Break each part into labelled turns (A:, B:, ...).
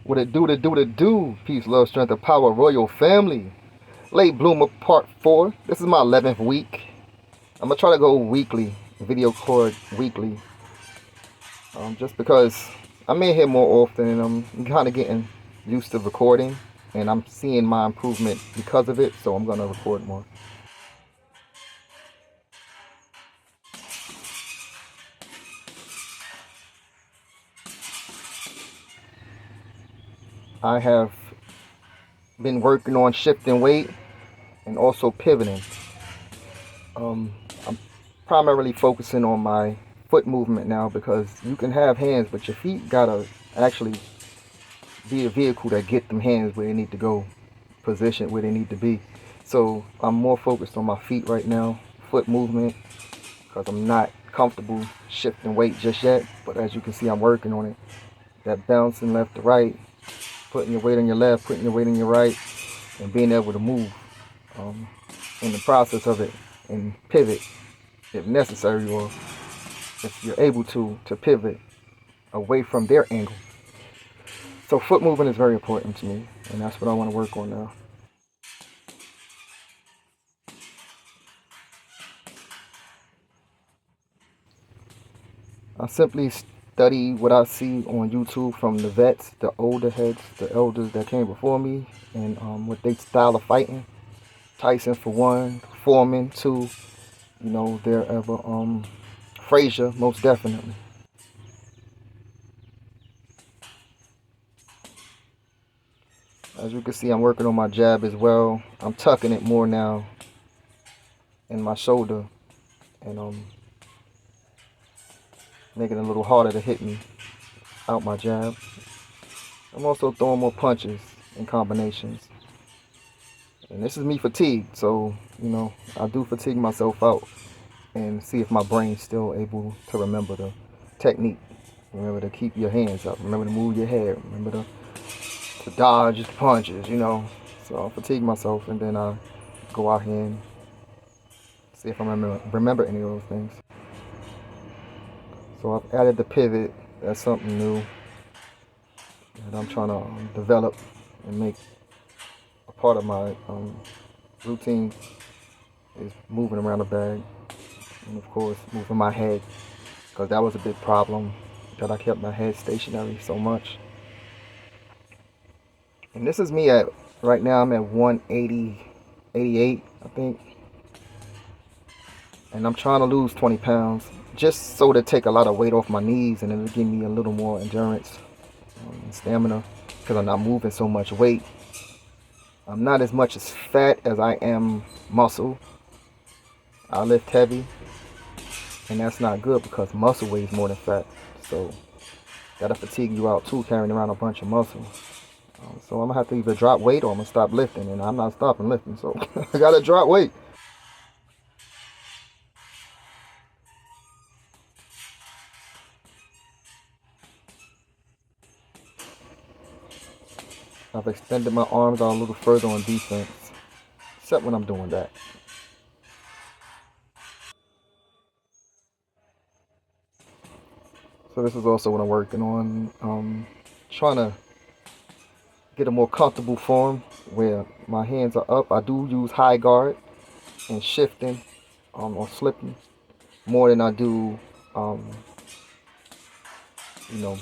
A: What it do, to do, to do. Peace, love, strength, and power, royal family. Late Bloomer Part 4. This is my 11th week. I'm going to try to go weekly, video record weekly. Just because I'm in here more often and I'm kind of getting used to recording. And I'm seeing my improvement because of it, so I'm going to record more. I have been working on shifting weight and also pivoting. I'm primarily focusing on my foot movement now because you can have hands, but your feet gotta actually be a vehicle that get them hands where they need to go, positioned where they need to be. So I'm more focused on my feet right now, foot movement, because I'm not comfortable shifting weight just yet. But as you can see, I'm working on it. That bouncing left to right, putting your weight on your left, putting your weight on your right, and being able to move um, in the process of it and pivot if necessary, or if you're able to pivot away from their angle. So foot movement is very important to me, and that's what I want to work on now. I simply study what I see on YouTube from the vets, the older heads, the elders that came before me, and what they style of fighting. Tyson for one, Foreman two, there ever Frazier most definitely. As you can see, I'm working on my jab as well. I'm tucking it more now in my shoulder and making it a little harder to hit me out my jab. I'm also throwing more punches and combinations. And this is me fatigued, so I do fatigue myself out and see if my brain's still able to remember the technique. Remember to keep your hands up. Remember to move your head. Remember to dodge punches, So I fatigue myself and then I go out here and see if I remember any of those things. So I've added the pivot. That's something new that I'm trying to develop and make a part of my routine is moving around the bag and of course moving my head because that was a big problem that I kept my head stationary so much. And this is me at right now. I'm at 180, 88, I think, and I'm trying to lose 20 pounds just so to take a lot of weight off my knees and it'll give me a little more endurance and stamina because I'm not moving so much weight. I'm not as much as fat as I am muscle. I lift heavy, and that's not good because muscle weighs more than fat. So that'll fatigue you out too, carrying around a bunch of muscle. So I'm gonna have to either drop weight or I'm gonna stop lifting, and I'm not stopping lifting. So I gotta drop weight. I've extended my arms out a little further on defense, except when I'm doing that. So this is also what I'm working on, trying to get a more comfortable form where my hands are up. I do use high guard and shifting or slipping more than I do, um,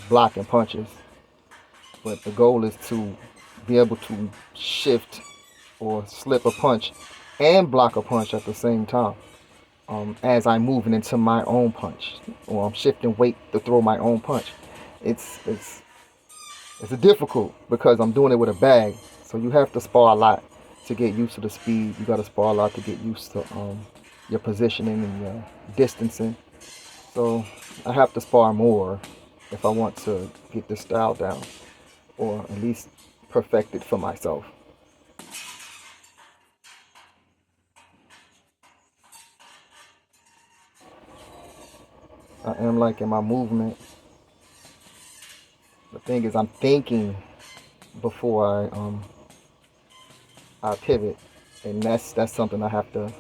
A: blocking punches. But the goal is to be able to shift or slip a punch and block a punch at the same time as I'm moving into my own punch or I'm shifting weight to throw my own punch. It's difficult because I'm doing it with a bag, so you have to spar a lot to get used to the speed. You got to spar a lot to get used to your positioning and your distancing. So I have to spar more if I want to get this style down or at least perfect it for myself. I am liking my movement. The thing is, I'm thinking before I pivot, and that's something I have to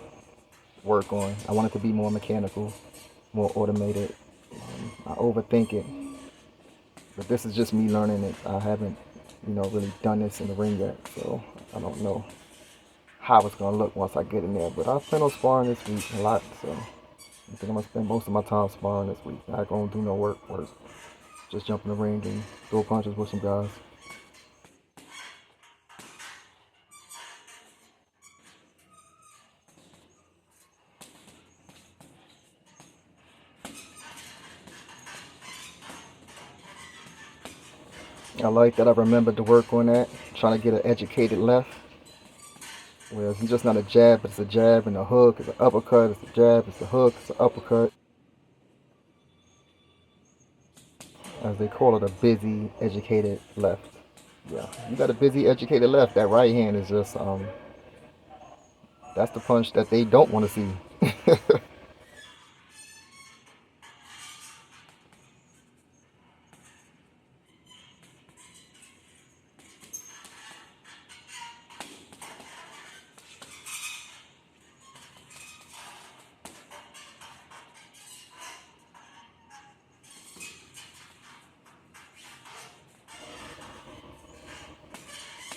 A: work on. I want it to be more mechanical, more automated. I overthink it, but this is just me learning it. I haven't really done this in the ring yet. So I don't know how it's gonna look once I get in there. But I plan on sparring this week a lot. So I think I'm gonna spend most of my time sparring this week. Not gonna do no work. Just jump in the ring and throw punches with some guys. I like that I remembered to work on that. Trying to get an educated left. Where it's just not a jab, but it's a jab and a hook. It's an uppercut. It's a jab. It's a hook. It's an uppercut. As they call it, a busy, educated left. Yeah, you got a busy, educated left. That right hand is just that's the punch that they don't want to see.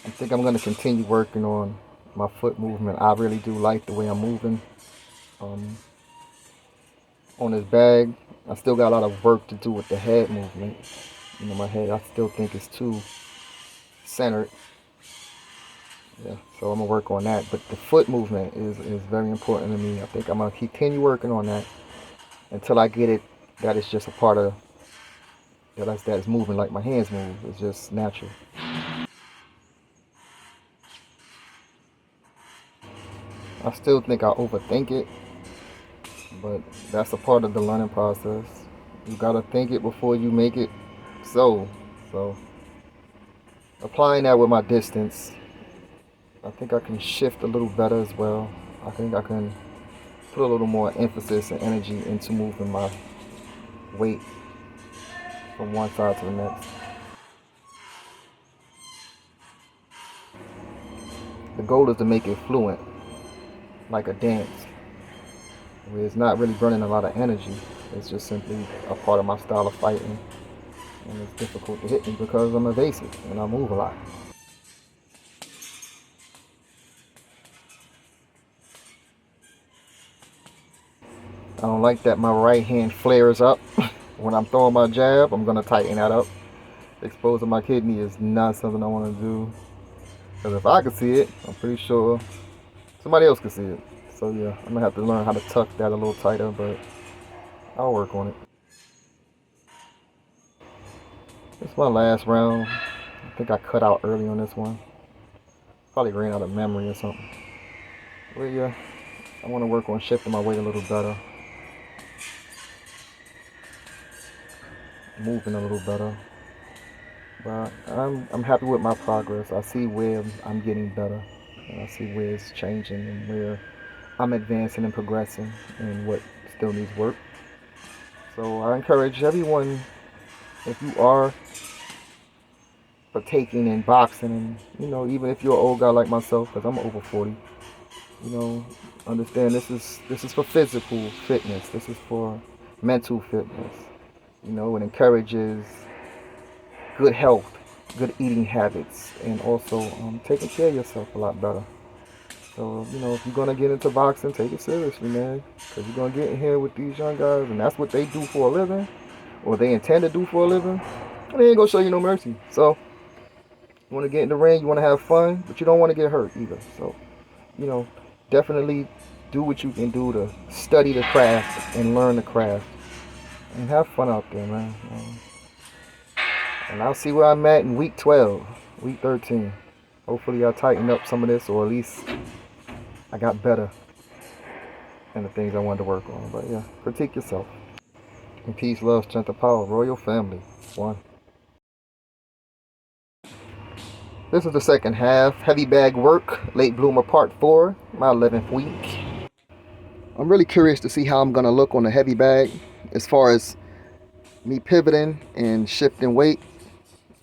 A: I think I'm gonna continue working on my foot movement. I really do like the way I'm moving. Um, on this bag, I still got a lot of work to do with the head movement. My head, I still think it's too centered. Yeah, so I'm gonna work on that. But the foot movement is very important to me. I think I'm gonna continue working on that until I get it that it's just a part of that is moving like my hands move. It's just natural. I still think I overthink it, but that's a part of the learning process. You gotta think it before you make it so applying that with my distance, I think I can shift a little better as well. I think I can put a little more emphasis and energy into moving my weight from one side to the next. The goal is to make it fluent, like a dance, where it's not really burning a lot of energy. It's just simply a part of my style of fighting, and it's difficult to hit me because I'm evasive and I move a lot. I don't like that my right hand flares up when I'm throwing my jab. I'm gonna tighten that up. Exposing my kidney is not something I want to do. Because if I could see it, I'm pretty sure somebody else could see it. So yeah, I'm gonna have to learn how to tuck that a little tighter, but I'll work on it. It's my last round. I think I cut out early on this one. Probably ran out of memory or something. But yeah, I want to work on shifting my weight a little better, moving a little better. But I'm happy with my progress. I see where I'm getting better, and I see where it's changing and where I'm advancing and progressing, and what still needs work. So I encourage everyone, if you are partaking in boxing, and even if you're an old guy like myself, because I'm over 40, you know, understand this is for physical fitness. This is for mental fitness. It encourages good health, good eating habits, and also taking care of yourself a lot better. So, if you're gonna get into boxing, take it seriously, man, because you're gonna get in here with these young guys, and that's what they do for a living, or they intend to do for a living. And they ain't gonna show you no mercy. So, you want to get in the ring, you want to have fun, but you don't want to get hurt either. So, you know, definitely do what you can do to study the craft and learn the craft and have fun out there, man. And I'll see where I'm at in week 12, week 13. Hopefully I tighten up some of this, or at least I got better in the things I wanted to work on. But yeah, critique yourself. And peace, love, strength, and power. Royal family. One. This is the second half. Heavy bag work. Late bloomer part 4. My 11th week. I'm really curious to see how I'm going to look on the heavy bag as far as me pivoting and shifting weight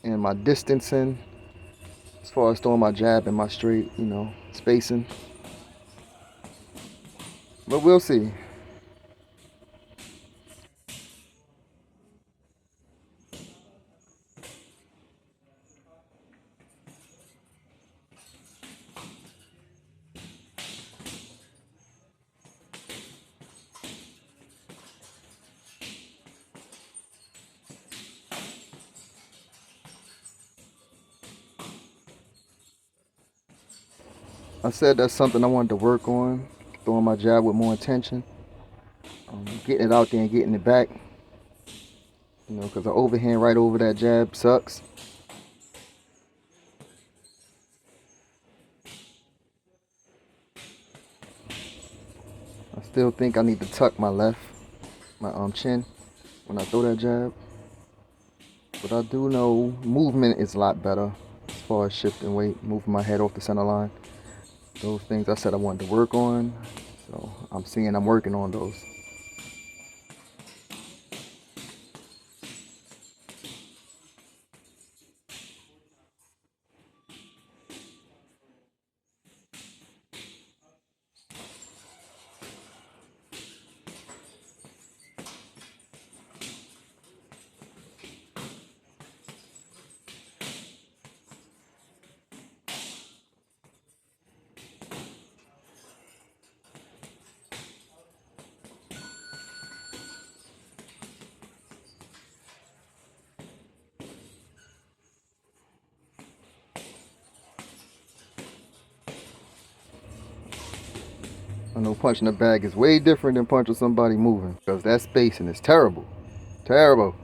A: and my distancing, as far as throwing my jab and my straight, spacing. But we'll see. I said that's something I wanted to work on, throwing my jab with more intention, getting it out there and getting it back. You know, because the overhand right over that jab sucks. I still think I need to tuck my chin when I throw that jab. But I do know movement is a lot better as far as shifting weight, moving my head off the center line. Those things I said I wanted to work on. So I'm seeing I'm working on those. I know punching the bag is way different than punching somebody moving because that spacing is terrible. Terrible.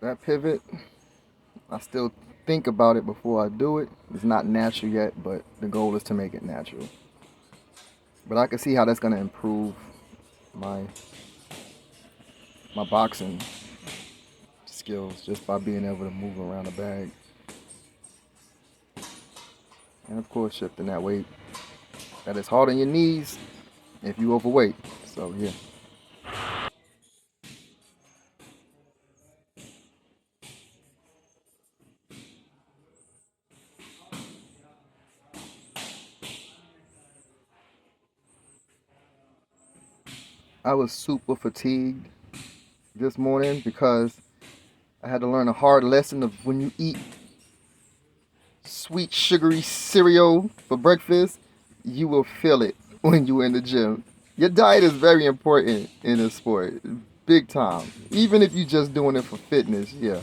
A: That pivot, I still think about it before I do it. It's not natural yet, but the goal is to make it natural. But I can see how that's gonna improve my boxing skills just by being able to move around the bag. And of course shifting that weight. That is hard on your knees if you overweight. So yeah. I was super fatigued this morning because I had to learn a hard lesson of when you eat sweet sugary cereal for breakfast, you will feel it when you're in the gym. Your diet is very important in a sport, big time. Even if you're just doing it for fitness, yeah.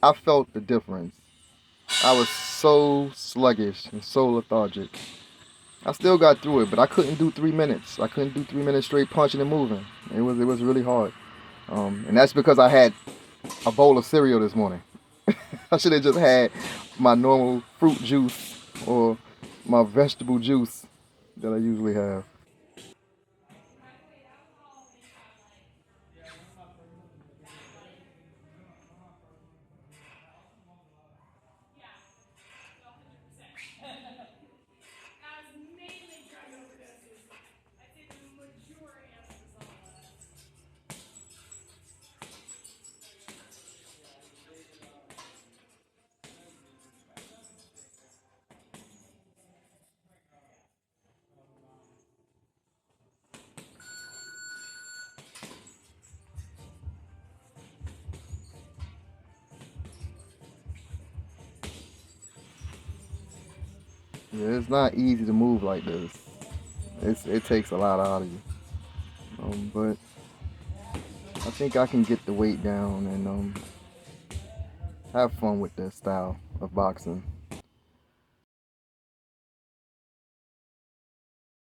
A: I felt the difference. I was so sluggish and so lethargic. I still got through it, but I couldn't do 3 minutes. I couldn't do 3 minutes straight punching and moving. It was really hard. And that's because I had a bowl of cereal this morning. I should have just had my normal fruit juice or my vegetable juice that I usually have. Yeah, it's not easy to move like this. It takes a lot out of you. But I think I can get the weight down and have fun with this style of boxing.